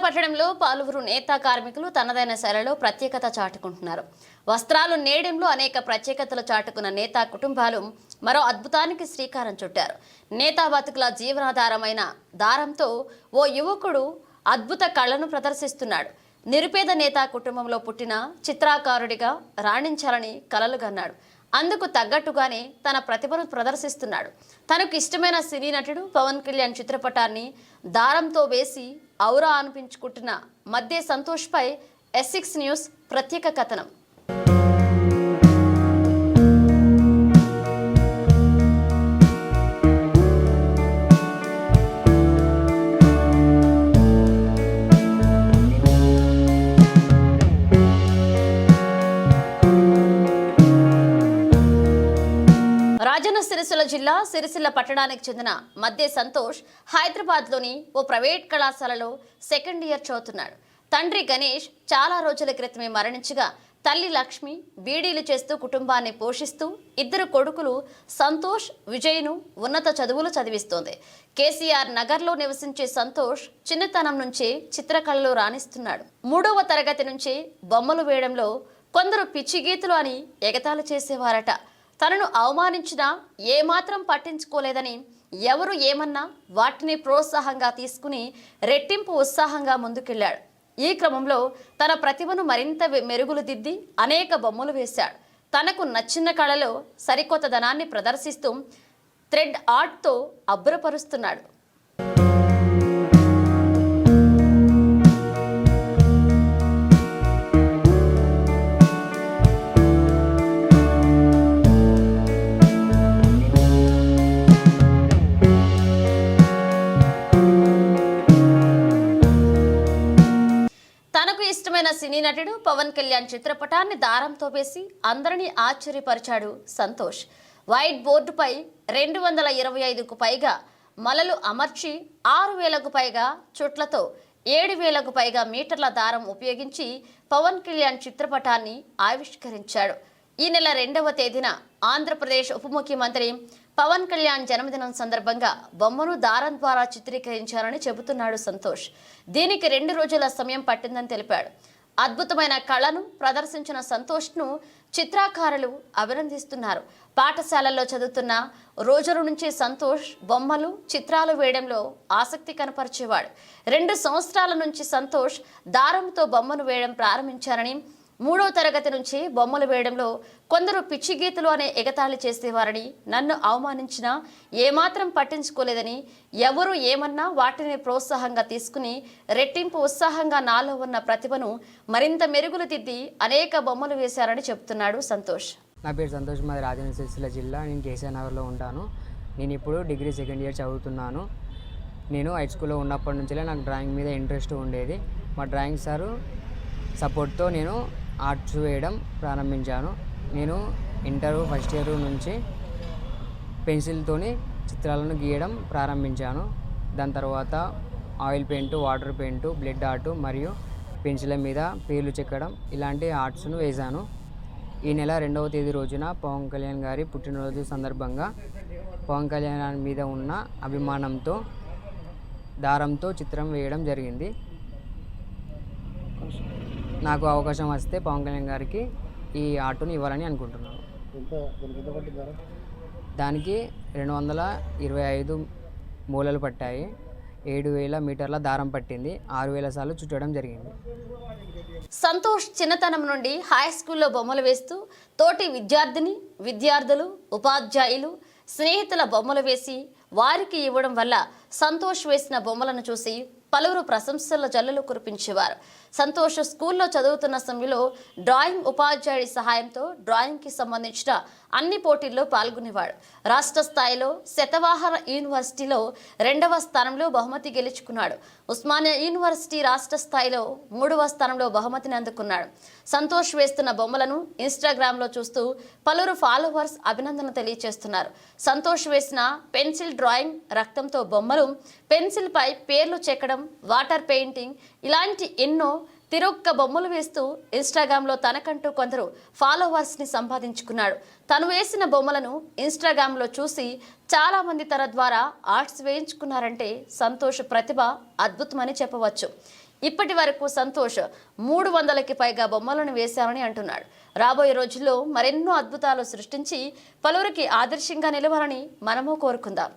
పట్టణంలో పలువురు నేతా కార్మికులు తనదైన శైలిలో ప్రత్యేకత చాటుకుంటున్నారు. వస్త్రాలు నేడంలో అనేక ప్రత్యేకతలు చాటుకున్న నేతా కుటుంబాలు మరో అద్భుతానికి శ్రీకారం చుట్టారు. నేతా బతుకుల జీవనాధారమైన దారంతో ఓ యువకుడు అద్భుత కళను ప్రదర్శిస్తున్నాడు. నిరుపేద నేతా కుటుంబంలో పుట్టిన చిత్రకారుడిగా రాణించాలని కలలుగన్నాడు. అందుకు తగ్గట్టుగానే తన ప్రతిభను ప్రదర్శిస్తున్నాడు. తనకు ఇష్టమైన సినీ నటుడు పవన్ కళ్యాణ్ చిత్రపటాన్ని దారంతో వేసి ఔరా అనిపించుకుంటున్న మధ్య సంతోష్పై S6 న్యూస్ ప్రత్యేక కథనం. రాజన్న సిరిసిల్ల జిల్లా సిరిసిల్ల పట్టణానికి చెందిన మధ్య సంతోష్ హైదరాబాద్లోని ఓ ప్రైవేట్ కళాశాలలో సెకండ్ ఇయర్ చదువుతున్నాడు. తండ్రి గణేష్ చాలా రోజుల క్రితమే మరణించగా తల్లి లక్ష్మి బీడీలు చేస్తూ కుటుంబాన్ని పోషిస్తూ ఇద్దరు కొడుకులు సంతోష్, విజయ్ను ఉన్నత చదువులు చదివిస్తోంది. కేసీఆర్ నగర్లో నివసించే సంతోష్ చిన్నతనం నుంచే చిత్రకళలో రాణిస్తున్నాడు. 3వ తరగతి నుంచే బొమ్మలు వేయడంలో కొందరు పిచ్చి గీతులు అని ఎగతాళి చేసేవారట. తనను అవమానించినా ఏమాత్రం పట్టించుకోలేదని, ఎవరు ఏమన్నా వాటిని ప్రోత్సాహంగా తీసుకుని రెట్టింపు ఉత్సాహంగా ముందుకెళ్లాడు. ఈ క్రమంలో తన ప్రతిభను మరింత మెరుగులు దిద్ది అనేక బొమ్మలు వేశాడు. తనకు నచ్చిన కళలో సరికొత్తదనాన్ని ప్రదర్శిస్తూ థ్రెడ్ ఆర్ట్తో అబ్బురపరుస్తున్నాడు. ఇష్టమైన సినీ నటుడు పవన్ కళ్యాణ్ చిత్రపటాన్ని దారంతో వేసి అందరినీ ఆశ్చర్యపరిచాడు సంతోష్. వైట్ బోర్డుపై 225కు పైగా మలలు అమర్చి 6000కు పైగా చుట్లతో 7000కు పైగా మీటర్ల దారం ఉపయోగించి పవన్ కళ్యాణ్ చిత్రపటాన్ని ఆవిష్కరించాడు. ఈ నెల 2వ తేదీన ఆంధ్రప్రదేశ్ ఉప ముఖ్యమంత్రి పవన్ కళ్యాణ్ జన్మదినం సందర్భంగా బొమ్మను దారం ద్వారా చిత్రీకరించారని చెబుతున్నాడు సంతోష్. దీనికి 2 రోజుల సమయం పట్టిందని తెలిపాడు. అద్భుతమైన కళను ప్రదర్శించిన సంతోష్ను చిత్రకారులు అభినందిస్తున్నారు. పాఠశాలల్లో చదువుతున్న రోజుల నుంచి సంతోష్ బొమ్మలు, చిత్రాలు వేయడంలో ఆసక్తి కనపరిచేవాడు. 2 సంవత్సరాల నుంచి సంతోష్ దారంతో బొమ్మను వేయడం ప్రారంభించారని, 3వ తరగతి నుంచి బొమ్మలు వేయడంలో కొందరు పిచ్చి గీతులు అనే ఎగతాళి చేసేవారని, నన్ను అవమానించినా ఏమాత్రం పట్టించుకోలేదని, ఎవరు ఏమన్నా వాటిని ప్రోత్సాహంగా తీసుకుని రెట్టింపు ఉత్సాహంగా నాలో ఉన్న ప్రతిభను మరింత మెరుగులు దిద్ది అనేక బొమ్మలు వేశారని చెప్తున్నాడు సంతోష్. నా పేరు సంతోష్, మాది రాజన్న సిరిసిల్ల జిల్లా. నేను కేసీఆర్ నగర్లో ఉంటాను. నేను ఇప్పుడు డిగ్రీ సెకండ్ ఇయర్ చదువుతున్నాను. నేను హై స్కూల్లో ఉన్నప్పటి నుంచే నాకు డ్రాయింగ్ మీద ఇంట్రెస్ట్ ఉండేది. మా డ్రాయింగ్ సారు సపోర్ట్తో నేను ఆర్ట్స్ వేయడం ప్రారంభించాను. నేను ఇంటర్ ఫస్ట్ ఇయర్ నుంచి పెన్సిల్తోని చిత్రాలను గీయడం ప్రారంభించాను. దాని తర్వాత oil paint, water paint, blood art మరియు పెన్సిల్ మీద పేర్లు చెక్కడం ఇలాంటి ఆర్ట్స్ను వేశాను. ఈ నెల 2వ తేదీ రోజున పవన్ కళ్యాణ్ గారి పుట్టినరోజు సందర్భంగా పవన్ కళ్యాణ్ మీద ఉన్న అభిమానంతో దారంతో చిత్రం వేయడం జరిగింది. నాకు అవకాశం వస్తే పవన్ కళ్యాణ్ గారికి ఈ ఆర్ట్ని ఇవ్వాలని అనుకుంటున్నాను. దానికి 225 మూలలు పట్టాయి. 7000 మీటర్ల దారం పట్టింది. 6000 సార్లు చుట్టడం జరిగింది. సంతోష్ చిన్నతనం నుండి హై స్కూల్లో బొమ్మలు వేస్తూ తోటి విద్యార్థులు, ఉపాధ్యాయులు, స్నేహితుల బొమ్మలు వేసి వారికి ఇవ్వడం వల్ల సంతోష్ వేసిన బొమ్మలను చూసి పలువురు ప్రశంసల జల్లులు కురిపించేవారు. సంతోష్ స్కూల్లో చదువుతున్న సమయంలో డ్రాయింగ్ ఉపాధ్యాయుడి సహాయంతో డ్రాయింగ్కి సంబంధించిన అన్ని పోటీల్లో పాల్గొనేవాడు. రాష్ట్ర స్థాయిలో శతవాహన యూనివర్సిటీలో 2వ స్థానంలో బహుమతి గెలుచుకున్నాడు. ఉస్మానియా యూనివర్సిటీ రాష్ట్ర స్థాయిలో 3వ స్థానంలో బహుమతిని అందుకున్నాడు. సంతోష్ వేస్తున్న బొమ్మలను ఇన్స్టాగ్రామ్లో చూస్తూ పలువురు ఫాలోవర్స్ అభినందనలు తెలియజేస్తున్నారు. సంతోష్ వేసిన పెన్సిల్ డ్రాయింగ్, రక్తంతో బొమ్మలు, పెన్సిల్పై పేర్లు చెక్కడం, వాటర్ పెయింటింగ్ ఇలాంటి ఎన్నో తిరొక్క బొమ్మలు వేస్తూ ఇన్స్టాగ్రామ్లో తనకంటూ కొందరు ఫాలోవర్స్ని సంపాదించుకున్నాడు. తను వేసిన బొమ్మలను ఇన్స్టాగ్రామ్లో చూసి చాలామంది తన ద్వారా ఆర్ట్స్ వేయించుకున్నారంటే సంతోష్ ప్రతిభ అద్భుతమని చెప్పవచ్చు. ఇప్పటి వరకు సంతోష్ 300కి పైగా బొమ్మలను వేశారని అంటున్నాడు. రాబోయే రోజుల్లో మరెన్నో అద్భుతాలు సృష్టించి పలువురికి ఆదర్శంగా నిలవాలని మనము కోరుకుందాం.